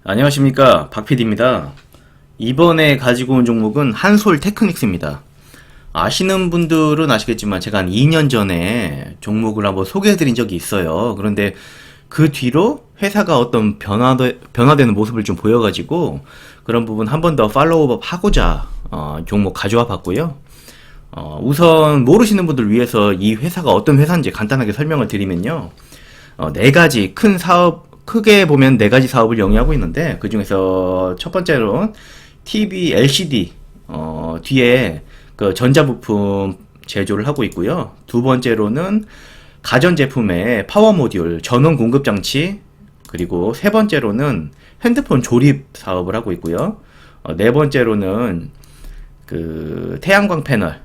안녕하십니까, 박PD입니다. 이번에 가지고 온 종목은 한솔 테크닉스입니다. 아시는 분들은 아시겠지만 제가 한 2년 전에 종목을 한번 소개해드린 적이 있어요. 그런데 그 뒤로 회사가 어떤 변화되는 모습을 좀 보여가지고 그런 부분 한 번 더 팔로우업 하고자 종목 가져와 봤고요. 우선 모르시는 분들 위해서 이 회사가 어떤 회사인지 간단하게 설명을 드리면요. 네 가지 큰 사업, 크게 보면 네 가지 사업을 영위하고 있는데, 그 중에서 첫 번째로 TV, LCD, 뒤에 그 전자부품 제조를 하고 있고요. 두 번째로는 가전제품의 파워 모듈, 전원 공급 장치, 그리고 세 번째로는 핸드폰 조립 사업을 하고 있고요. 네 번째로는 그 태양광 패널,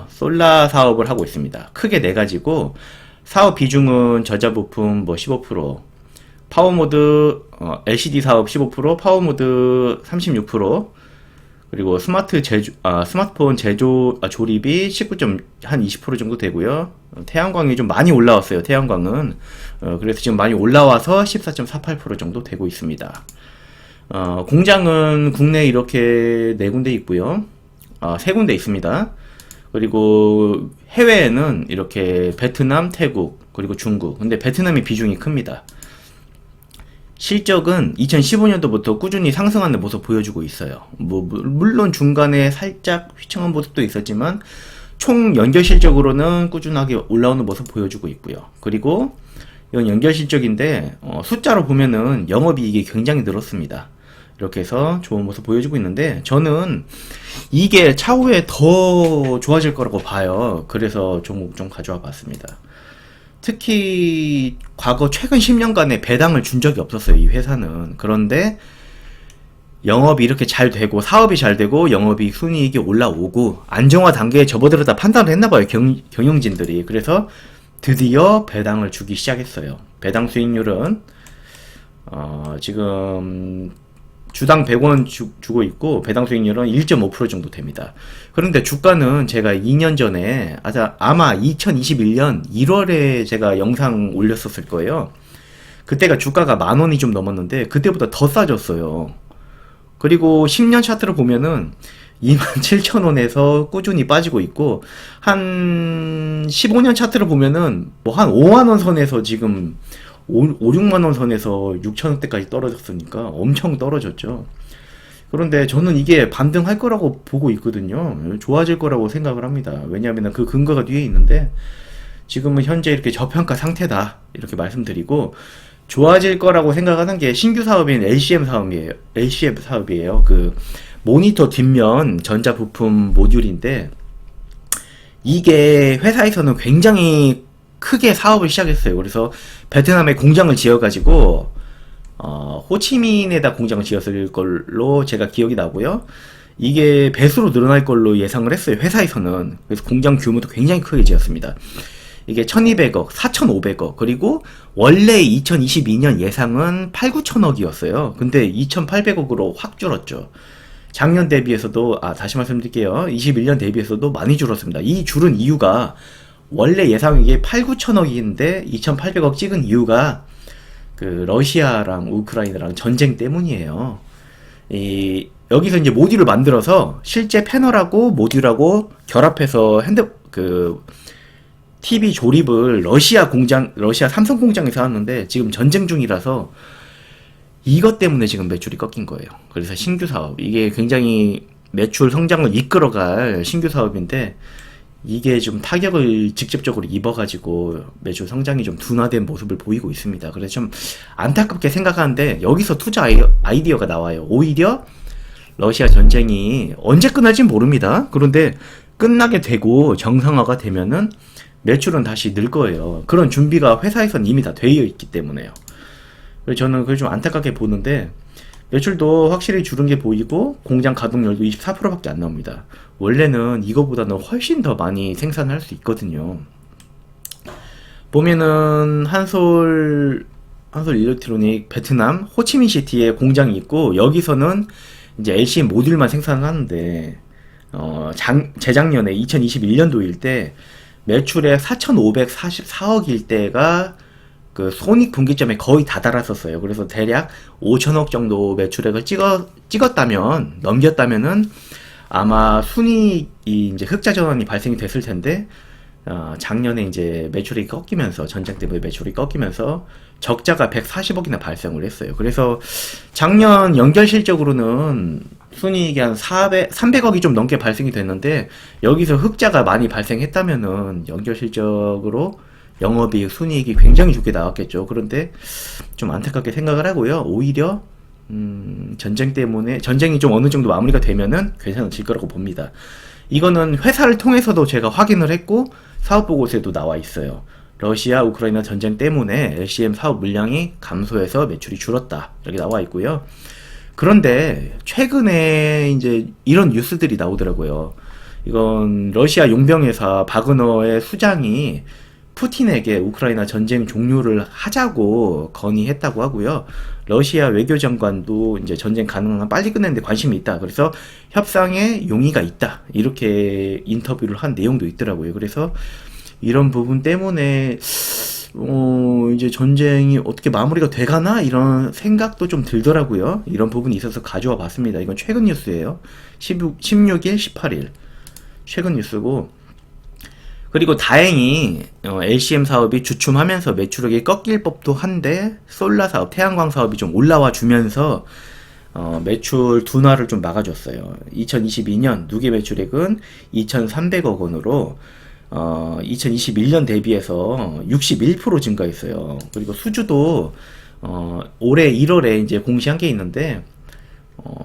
솔라 사업을 하고 있습니다. 크게 네 가지고, 사업 비중은 전자부품 뭐 15%, 파워모드 LCD 사업 15%, 파워모드 36%, 그리고 스마트폰 조립이 19.20% 정도 되고요. 태양광이 좀 많이 올라왔어요. 태양광은 그래서 지금 많이 올라와서 14.48% 정도 되고 있습니다. 공장은 국내에 이렇게 네 군데 있고요. 세 군데 있습니다. 그리고 해외에는 이렇게 베트남, 태국, 그리고 중국. 근데 베트남이 비중이 큽니다. 실적은 2015년도부터 꾸준히 상승하는 모습 보여주고 있어요. 물론 중간에 살짝 휘청한 모습도 있었지만 총 연결 실적으로는 꾸준하게 올라오는 모습 보여주고 있고요. 그리고 이건 연결 실적인데 숫자로 보면은 영업이익이 굉장히 늘었습니다. 이렇게 해서 좋은 모습 보여주고 있는데, 저는 이게 차후에 더 좋아질 거라고 봐요. 그래서 종목 좀 가져와 봤습니다. 특히 과거 최근 10년간에 배당을 준 적이 없었어요, 이 회사는. 그런데 영업이 이렇게 잘 되고 사업이 잘 되고 영업이익 순이익이 올라오고 안정화 단계에 접어들었다 판단을 했나봐요, 경영진들이. 그래서 드디어 배당을 주기 시작했어요. 배당 수익률은 지금 주당 100원 주고 있고 배당 수익률은 1.5% 정도 됩니다. 그런데 주가는 제가 2년 전에 아마 2021년 1월에 제가 영상 올렸었을 거예요. 그때가 주가가 10,000원이 좀 넘었는데 그때보다 더 싸졌어요. 그리고 10년 차트를 보면은 27,000원에서 꾸준히 빠지고 있고, 한 15년 차트를 보면은 뭐 한 5만원 선에서 지금 6만원 선에서 6천원대까지 떨어졌으니까 엄청 떨어졌죠. 그런데 저는 이게 반등할 거라고 보고 있거든요. 좋아질 거라고 생각을 합니다. 왜냐하면 그 근거가 뒤에 있는데, 지금은 현재 이렇게 저평가 상태다, 이렇게 말씀드리고, 좋아질 거라고 생각하는 게 신규 사업인 LCM 사업이에요. 그 모니터 뒷면 전자부품 모듈인데, 이게 회사에서는 굉장히 크게 사업을 시작했어요. 그래서 베트남에 공장을 지어가지고 호치민에다 공장을 지었을 걸로 제가 기억이 나고요. 이게 배수로 늘어날 걸로 예상을 했어요, 회사에서는. 그래서 공장 규모도 굉장히 크게 지었습니다. 이게 1200억, 4500억, 그리고 원래 2022년 예상은 8, 9천억이었어요. 근데 2800억으로 확 줄었죠. 작년 대비해서도, 다시 말씀드릴게요. 21년 대비해서도 많이 줄었습니다. 이 줄은 이유가, 원래 예상이 8, 9천억인데 2,800억 찍은 이유가 그 러시아랑 우크라이나랑 전쟁 때문이에요. 여기서 이제 모듈을 만들어서 실제 패널하고 모듈하고 결합해서 TV 조립을 러시아 삼성 공장에서 하는데 지금 전쟁 중이라서 이것 때문에 지금 매출이 꺾인 거예요. 그래서 신규 사업, 이게 굉장히 매출 성장을 이끌어갈 신규 사업인데, 이게 좀 타격을 직접적으로 입어가지고 매출 성장이 좀 둔화된 모습을 보이고 있습니다. 그래서 좀 안타깝게 생각하는데, 여기서 투자 아이디어가 나와요. 오히려 러시아 전쟁이 언제 끝날진 모릅니다. 그런데 끝나게 되고 정상화가 되면은 매출은 다시 늘 거예요. 그런 준비가 회사에서는 이미 다 되어 있기 때문에요. 그래서 저는 그걸 좀 안타깝게 보는데, 매출도 확실히 줄은 게 보이고 공장 가동률도 24%밖에 안 나옵니다. 원래는 이거보다는 훨씬 더 많이 생산할 수 있거든요. 보면은 한솔 일렉트로닉 베트남 호치민시티에 공장이 있고, 여기서는 이제 LCD 모듈만 생산을 하는데, 재작년에 2021년도일 때 매출의 4,544억일 때가 그 손익 분기점에 거의 다 달았었어요. 그래서 대략 5천억 정도 매출액을 찍었다면, 넘겼다면은 아마 순이익이 이제 흑자 전환이 발생이 됐을 텐데, 작년에 이제 매출이 꺾이면서, 전쟁 때문에 매출이 꺾이면서 적자가 140억이나 발생을 했어요. 그래서 작년 연결 실적으로는 순이익이 한 300억이 좀 넘게 발생이 됐는데, 여기서 흑자가 많이 발생했다면은 연결 실적으로 영업이익, 순이익이 굉장히 좋게 나왔겠죠. 그런데 좀 안타깝게 생각을 하고요. 오히려 전쟁 때문에, 전쟁이 좀 어느 정도 마무리가 되면은 괜찮아질 거라고 봅니다. 이거는 회사를 통해서도 제가 확인을 했고 사업보고서에도 나와 있어요. 러시아 우크라이나 전쟁 때문에 LCM 사업 물량이 감소해서 매출이 줄었다, 이렇게 나와 있고요. 그런데 최근에 이제 이런 뉴스들이 나오더라고요. 이건 러시아 용병회사 바그너의 수장이 푸틴에게 우크라이나 전쟁 종료를 하자고 건의했다고 하고요. 러시아 외교장관도 이제 전쟁 가능한 빨리 끝내는데 관심이 있다. 그래서 협상에 용의가 있다. 이렇게 인터뷰를 한 내용도 있더라고요. 그래서 이런 부분 때문에 이제 전쟁이 어떻게 마무리가 돼가나 이런 생각도 좀 들더라고요. 이런 부분이 있어서 가져와 봤습니다. 이건 최근 뉴스예요. 16일, 18일 최근 뉴스고, 그리고 다행히 LCM 사업이 주춤하면서 매출액이 꺾일 법도 한데 솔라 사업, 태양광 사업이 좀 올라와 주면서 매출 둔화를 좀 막아줬어요. 2022년 누계 매출액은 2,300억 원으로 2021년 대비해서 61% 증가했어요. 그리고 수주도 올해 1월에 이제 공시한 게 있는데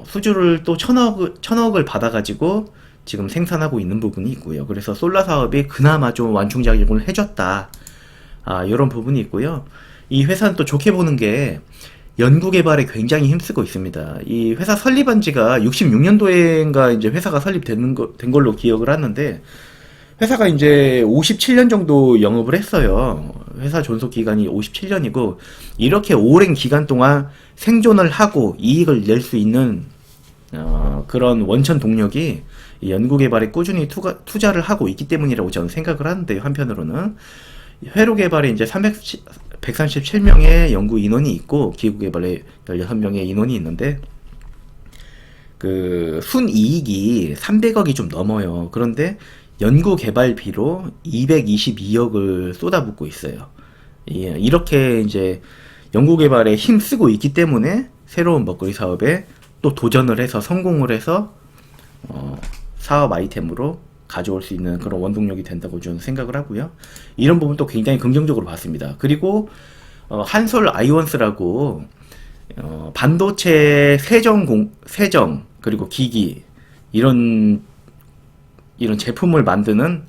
수주를 또 1,000억을 받아가지고 지금 생산하고 있는 부분이 있고요. 그래서 솔라 사업이 그나마 좀 완충작용을 해줬다. 이런 부분이 있고요. 이 회사는 또 좋게 보는 게 연구개발에 굉장히 힘쓰고 있습니다. 이 회사 설립한 지가 66년도인가 이제 회사가 설립된 걸로 기억을 하는데, 회사가 이제 57년 정도 영업을 했어요. 회사 존속 기간이 57년이고, 이렇게 오랜 기간 동안 생존을 하고 이익을 낼 수 있는 그런 원천 동력이 연구개발에 꾸준히 투자를 하고 있기 때문이라고 저는 생각을 하는데요. 한편으로는 회로 개발에 이제 137명의 연구 인원이 있고 기구 개발에 16명의 인원이 있는데, 그 순이익이 300억이 좀 넘어요. 그런데 연구 개발비로 222억을 쏟아붓고 있어요. 이렇게 이제 연구 개발에 힘쓰고 있기 때문에 새로운 먹거리 사업에 또 도전을 해서 성공을 해서 사업 아이템으로 가져올 수 있는 그런 원동력이 된다고 저는 생각을 하고요. 이런 부분도 굉장히 긍정적으로 봤습니다. 그리고 한솔 아이원스라고 반도체 세정 그리고 기기 이런 제품을 만드는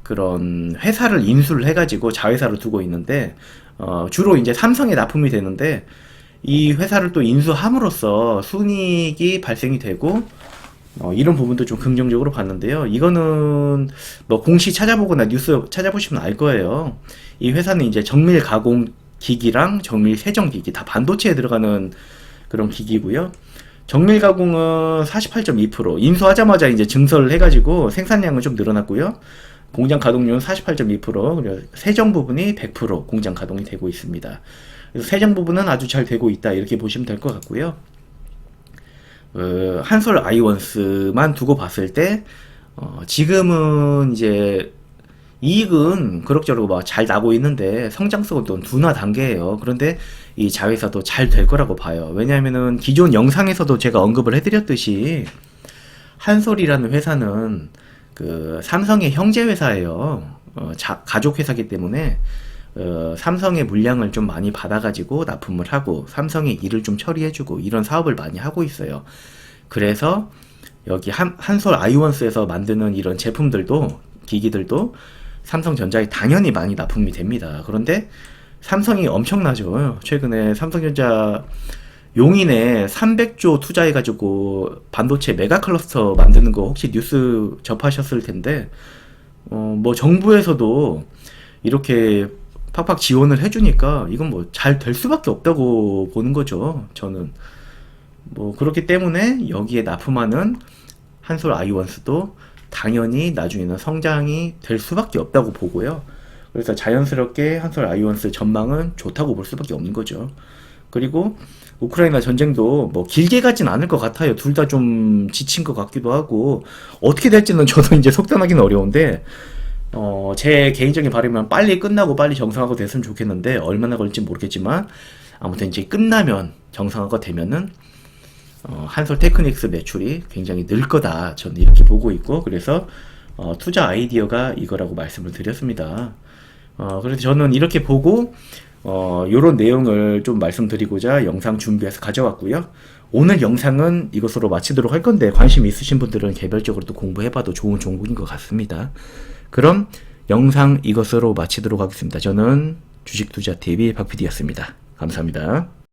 그런 회사를 인수를 해가지고 자회사로 두고 있는데, 주로 이제 삼성에 납품이 되는데, 이 회사를 또 인수함으로써 순이익이 발생이 되고, 이런 부분도 좀 긍정적으로 봤는데요. 이거는 뭐 공시 찾아보거나 뉴스 찾아보시면 알 거예요. 이 회사는 이제 정밀 가공 기기랑 정밀 세정 기기, 다 반도체에 들어가는 그런 기기고요. 정밀 가공은 48.2%, 인수하자마자 이제 증설을 해가지고 생산량은 좀 늘어났고요. 공장 가동률은 48.2%, 그리고 세정 부분이 100% 공장 가동이 되고 있습니다. 그래서 세정 부분은 아주 잘 되고 있다, 이렇게 보시면 될 것 같고요. 한솔 아이원스만 두고 봤을 때 지금은 이제 이익은 그럭저럭 막 잘 나고 있는데 성장성은 또 둔화 단계예요. 그런데 이 자회사도 잘 될 거라고 봐요. 왜냐하면은 기존 영상에서도 제가 언급을 해드렸듯이 한솔이라는 회사는 그 삼성의 형제 회사예요. 가족 회사이기 때문에 삼성의 물량을 좀 많이 받아가지고 납품을 하고 삼성의 일을 좀 처리해주고 이런 사업을 많이 하고 있어요. 그래서 여기 한솔 아이원스에서 만드는 이런 제품들도, 기기들도 삼성전자에 당연히 많이 납품이 됩니다. 그런데 삼성이 엄청나죠. 최근에 삼성전자 용인에 300조 투자해가지고 반도체 메가 클러스터 만드는 거 혹시 뉴스 접하셨을 텐데, 뭐 정부에서도 이렇게 팍팍 지원을 해주니까 이건 뭐 잘 될 수밖에 없다고 보는 거죠. 저는 뭐 그렇기 때문에 여기에 납품하는 한솔 아이원스도 당연히 나중에는 성장이 될 수밖에 없다고 보고요. 그래서 자연스럽게 한솔 아이온스 전망은 좋다고 볼 수밖에 없는 거죠. 그리고 우크라이나 전쟁도 뭐 길게 가진 않을 것 같아요. 둘 다 좀 지친 것 같기도 하고 어떻게 될지는 저도 이제 속단하기는 어려운데 제 개인적인 바람은 빨리 끝나고 빨리 정상화가 됐으면 좋겠는데 얼마나 걸릴지 모르겠지만 아무튼 이제 끝나면 정상화가 되면은 한솔 테크닉스 매출이 굉장히 늘 거다. 저는 이렇게 보고 있고 그래서 투자 아이디어가 이거라고 말씀을 드렸습니다. 그래서 저는 이렇게 보고 요런 내용을 좀 말씀드리고자 영상 준비해서 가져왔고요. 오늘 영상은 이것으로 마치도록 할 건데 관심 있으신 분들은 개별적으로 또 공부해봐도 좋은 종목인 것 같습니다. 그럼 영상 이것으로 마치도록 하겠습니다. 저는 주식투자TV 박PD였습니다. 감사합니다.